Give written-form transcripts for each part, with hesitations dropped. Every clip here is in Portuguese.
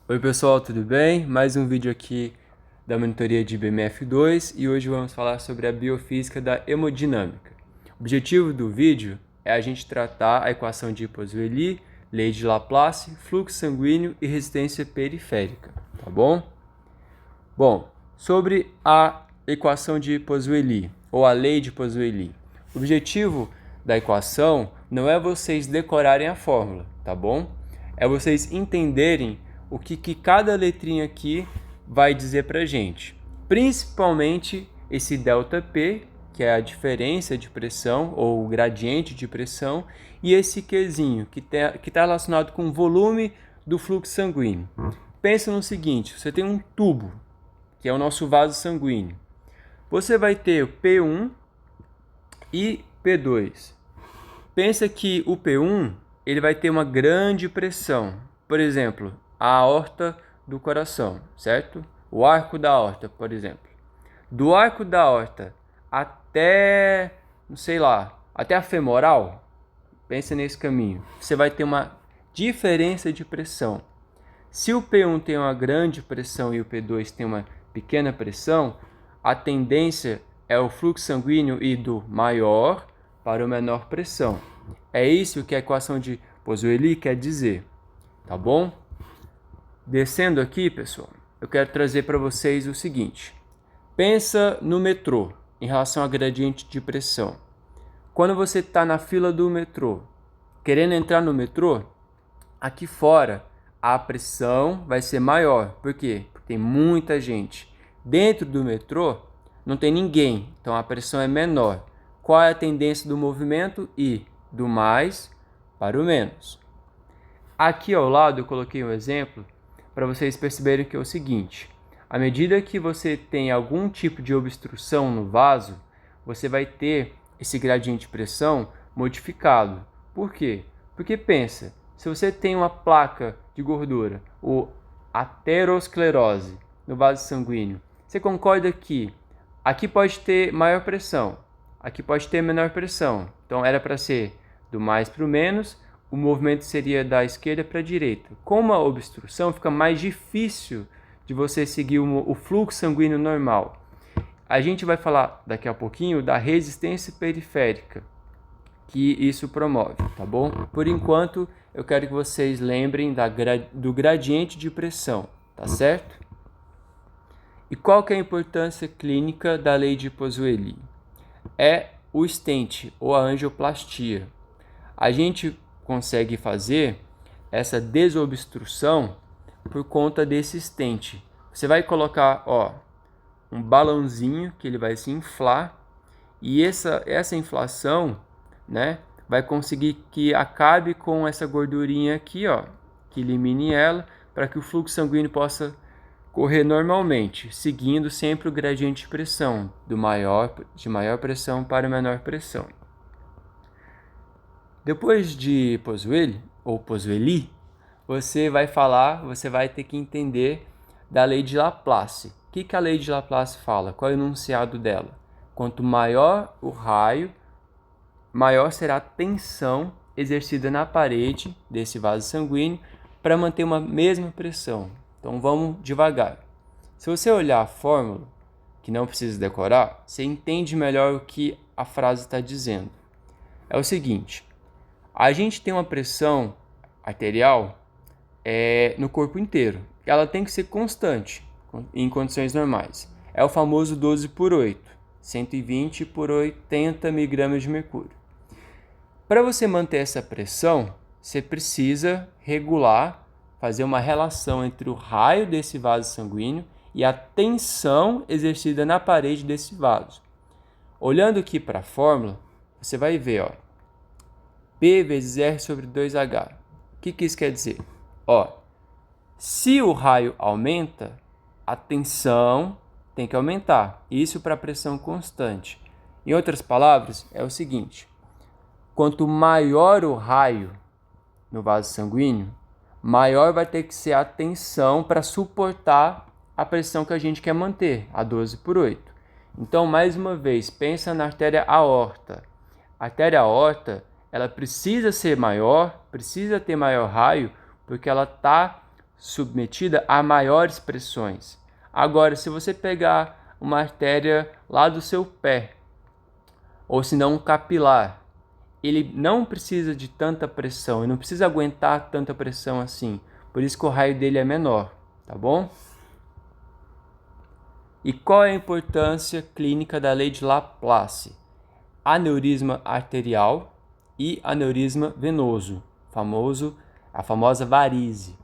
Oi pessoal, tudo bem? Mais um vídeo aqui da monitoria de BMF2 e hoje vamos falar sobre a biofísica da hemodinâmica. O objetivo do vídeo é a gente tratar a equação de Poiseuille, lei de Laplace, fluxo sanguíneo e resistência periférica, tá bom? Bom, sobre a equação de Poiseuille ou a lei de Poiseuille. O objetivo da equação não é vocês decorarem a fórmula, tá bom? É vocês entenderem o que cada letrinha aqui vai dizer pra gente. Principalmente esse ΔP, que é a diferença de pressão ou o gradiente de pressão, e esse Qzinho, que está relacionado com o volume do fluxo sanguíneo. Pensa no seguinte, você tem um tubo, que é o nosso vaso sanguíneo. Você vai ter o P1 e P2. Pensa que o P1 ele vai ter uma grande pressão. Por exemplo, a aorta do coração, certo? O arco da aorta, por exemplo. Do arco da aorta até, sei lá, até a femoral, pensa nesse caminho. Você vai ter uma diferença de pressão. Se o P1 tem uma grande pressão e o P2 tem uma pequena pressão, a tendência é o fluxo sanguíneo ir do maior para o menor pressão. É isso que a equação de Poiseuille quer dizer, tá bom? Descendo aqui, pessoal, eu quero trazer para vocês o seguinte. Pensa no metrô em relação a gradiente de pressão. Quando você está na fila do metrô, querendo entrar no metrô, aqui fora a pressão vai ser maior. Por quê? Porque tem muita gente. Dentro do metrô não tem ninguém, então a pressão é menor. Qual é a tendência do movimento? Ir do mais para o menos. Aqui ao lado eu coloquei um exemplo para vocês perceberem que é o seguinte. À medida que você tem algum tipo de obstrução no vaso, você vai ter esse gradiente de pressão modificado. Por quê? Porque pensa, se você tem uma placa de gordura, ou aterosclerose no vaso sanguíneo, você concorda que aqui pode ter maior pressão, aqui pode ter menor pressão. Então era para ser do mais para o menos, o movimento seria da esquerda para a direita. Com uma obstrução fica mais difícil de você seguir o fluxo sanguíneo normal. A gente vai falar daqui a pouquinho da resistência periférica que isso promove, tá bom? Por enquanto, eu quero que vocês lembrem do gradiente de pressão, tá certo? E qual que é a importância clínica da lei de Poiseuille? É o stent ou a angioplastia. A gente consegue fazer essa desobstrução por conta desse stent. Você vai colocar, um balãozinho que ele vai se inflar e essa inflação, né, vai conseguir que acabe com essa gordurinha aqui, que elimine ela para que o fluxo sanguíneo possa correr normalmente, seguindo sempre o gradiente de pressão, de maior pressão para menor pressão. Depois de Poiseuille, ou Poiseuille, você vai ter que entender da lei de Laplace. O que a lei de Laplace fala? Qual é o enunciado dela? Quanto maior o raio, maior será a tensão exercida na parede desse vaso sanguíneo para manter uma mesma pressão. Então vamos devagar. Se você olhar a fórmula, que não precisa decorar, você entende melhor o que a frase está dizendo. É o seguinte, a gente tem uma pressão arterial no corpo inteiro. Ela tem que ser constante em condições normais. É o famoso 12/8, 120/80 miligramas de mercúrio. Para você manter essa pressão, você precisa regular, fazer uma relação entre o raio desse vaso sanguíneo e a tensão exercida na parede desse vaso. Olhando aqui para a fórmula, você vai ver, P vezes R sobre 2H. O que isso quer dizer? Se o raio aumenta, a tensão tem que aumentar. Isso para a pressão constante. Em outras palavras, é o seguinte. Quanto maior o raio no vaso sanguíneo, maior vai ter que ser a tensão para suportar a pressão que a gente quer manter, a 12/8. Então, mais uma vez, pensa na artéria aorta. A artéria aorta, ela precisa ser maior, precisa ter maior raio, porque ela está submetida a maiores pressões. Agora, se você pegar uma artéria lá do seu pé, ou se não um capilar, ele não precisa de tanta pressão, ele não precisa aguentar tanta pressão assim. Por isso que o raio dele é menor, tá bom? E qual é a importância clínica da lei de Laplace? Aneurisma arterial e aneurisma venoso, a famosa varize.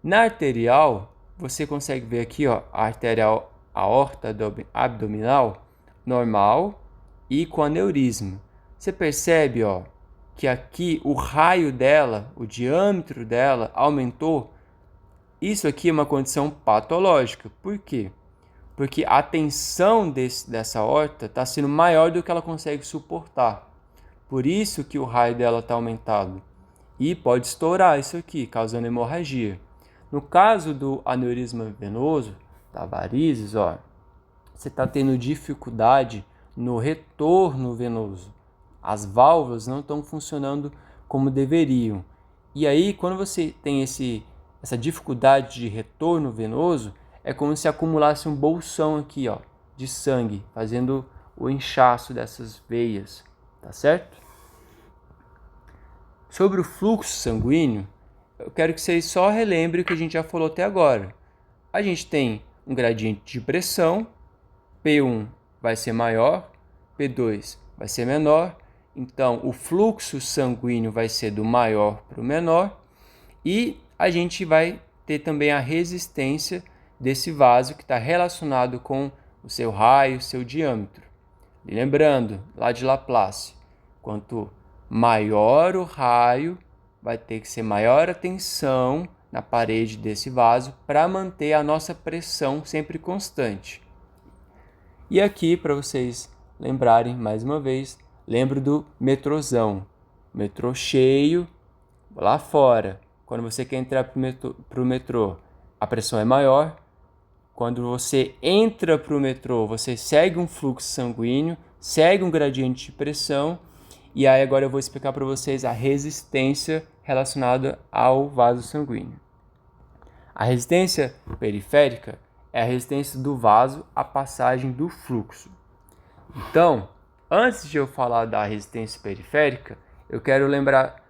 Na arterial, você consegue ver aqui, ó, a arterial aorta abdominal normal e com aneurisma. Você percebe, ó, que aqui o raio dela, o diâmetro dela aumentou. Isso aqui é uma condição patológica. Por quê? Porque a tensão dessa aorta está sendo maior do que ela consegue suportar. Por isso que o raio dela está aumentado. E pode estourar isso aqui, causando hemorragia. No caso do aneurisma venoso, da varizes, ó, você está tendo dificuldade no retorno venoso. As válvulas não estão funcionando como deveriam. E aí, quando você tem essa dificuldade de retorno venoso, é como se acumulasse um bolsão aqui, ó, de sangue, fazendo o inchaço dessas veias, tá certo? Sobre o fluxo sanguíneo, eu quero que vocês só relembrem o que a gente já falou até agora. A gente tem um gradiente de pressão, P1 vai ser maior, P2 vai ser menor, então o fluxo sanguíneo vai ser do maior para o menor e a gente vai ter também a resistência desse vaso que está relacionado com o seu raio, seu diâmetro. E lembrando, lá de Laplace, quanto maior o raio, vai ter que ser maior a tensão na parede desse vaso para manter a nossa pressão sempre constante. E aqui, para vocês lembrarem mais uma vez, lembro do metrôzão. Metrô cheio, lá fora. Quando você quer entrar para o metrô, a pressão é maior. Quando você entra para o metrô, você segue um fluxo sanguíneo, segue um gradiente de pressão. E aí agora eu vou explicar para vocês a resistência relacionada ao vaso sanguíneo. A resistência periférica é a resistência do vaso à passagem do fluxo. Então, antes de eu falar da resistência periférica, eu quero lembrar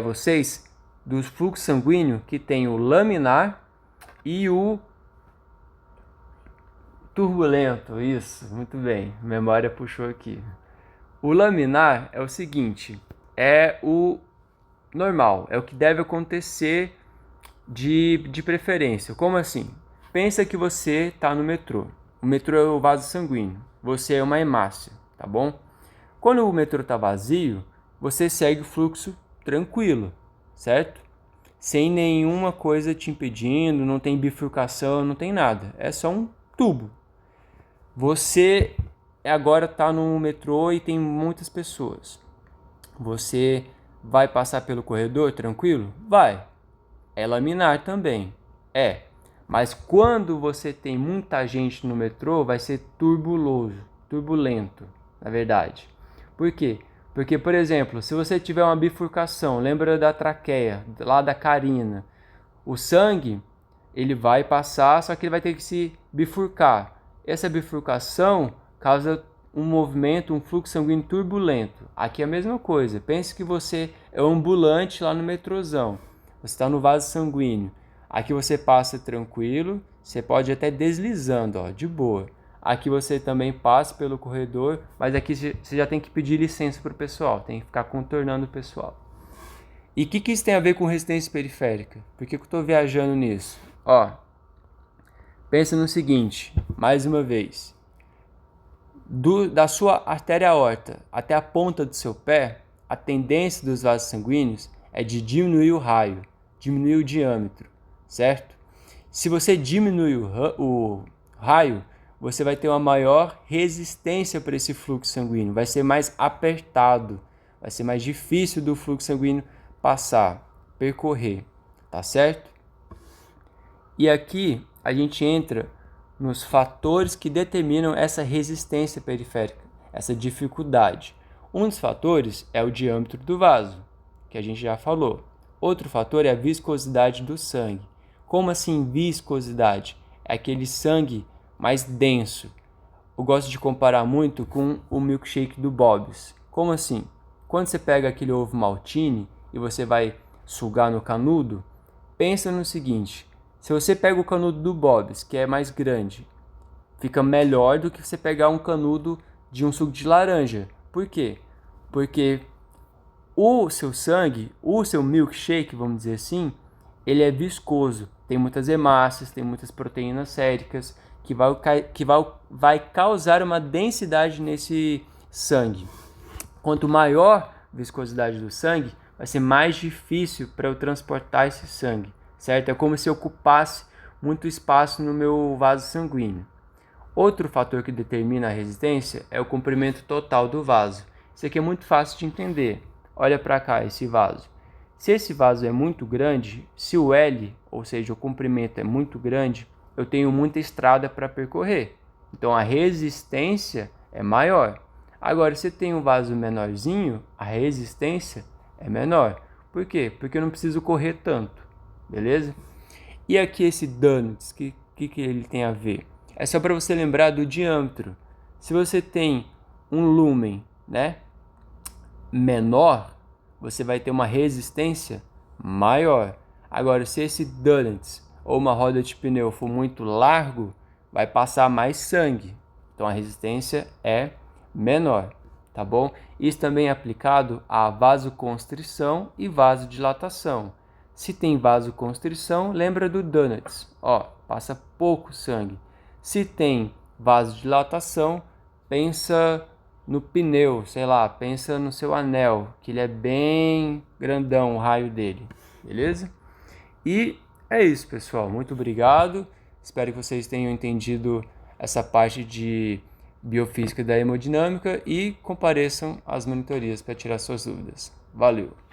vocês dos fluxos sanguíneos que tem o laminar e o turbulento. Isso, muito bem, a memória puxou aqui. O laminar é o seguinte, é o normal, é o que deve acontecer de preferência. Como assim? Pensa que você está no metrô. O metrô é o vaso sanguíneo. Você é uma hemácia, tá bom? Quando o metrô está vazio, você segue o fluxo tranquilo, certo? Sem nenhuma coisa te impedindo, não tem bifurcação, não tem nada. É só um tubo. Você agora está no metrô e tem muitas pessoas. Você vai passar pelo corredor tranquilo? Vai. É laminar também. É. Mas quando você tem muita gente no metrô, vai ser turbulento, na verdade. Por quê? Porque, por exemplo, se você tiver uma bifurcação, lembra da traqueia, lá da carina, o sangue, ele vai passar, só que ele vai ter que se bifurcar. Essa bifurcação causa um movimento, um fluxo sanguíneo turbulento. Aqui é a mesma coisa. Pense que você é um ambulante lá no metrôzão. Você está no vaso sanguíneo. Aqui você passa tranquilo, você pode até deslizando, ó, de boa. Aqui você também passa pelo corredor, mas aqui você já tem que pedir licença para o pessoal, tem que ficar contornando o pessoal. E o que isso tem a ver com resistência periférica? Por que eu estou viajando nisso? Ó, pensa no seguinte, mais uma vez. Da sua artéria aorta até a ponta do seu pé, a tendência dos vasos sanguíneos é de diminuir o raio, diminuir o diâmetro, certo? Se você diminui o raio, você vai ter uma maior resistência para esse fluxo sanguíneo, vai ser mais apertado, vai ser mais difícil do fluxo sanguíneo passar, percorrer, tá certo? E aqui a gente entra nos fatores que determinam essa resistência periférica, essa dificuldade. Um dos fatores é o diâmetro do vaso, que a gente já falou. Outro fator é a viscosidade do sangue. Como assim viscosidade? É aquele sangue mais denso. Eu gosto de comparar muito com o milkshake do Bob's. Como assim? Quando você pega aquele ovo maltine e você vai sugar no canudo, pensa no seguinte: se você pega o canudo do Bob's, que é mais grande, fica melhor do que você pegar um canudo de um suco de laranja. Por quê? Porque o seu sangue, o seu milkshake, vamos dizer assim, ele é viscoso, tem muitas hemácias, tem muitas proteínas séricas, vai causar uma densidade nesse sangue. Quanto maior a viscosidade do sangue, vai ser mais difícil para eu transportar esse sangue, certo? É como se eu ocupasse muito espaço no meu vaso sanguíneo. Outro fator que determina a resistência é o comprimento total do vaso. Isso aqui é muito fácil de entender. Olha para cá esse vaso. Se esse vaso é muito grande, se o L, ou seja, o comprimento é muito grande, eu tenho muita estrada para percorrer. Então a resistência é maior. Agora, se tem um vaso menorzinho, a resistência é menor. Por quê? Porque eu não preciso correr tanto, beleza? E aqui esse donuts, que ele tem a ver? É só para você lembrar do diâmetro. Se você tem um lúmen, né, menor, você vai ter uma resistência maior. Agora, se esse donuts ou uma roda de pneu for muito largo, vai passar mais sangue. Então a resistência é menor, tá bom? Isso também é aplicado a vasoconstrição e vasodilatação. Se tem vasoconstrição, lembra do donuts, ó, passa pouco sangue. Se tem vasodilatação, pensa no pneu, sei lá, pensa no seu anel, que ele é bem grandão, o raio dele, beleza? E é isso, pessoal, muito obrigado, espero que vocês tenham entendido essa parte de biofísica da hemodinâmica e compareçam às monitorias para tirar suas dúvidas. Valeu!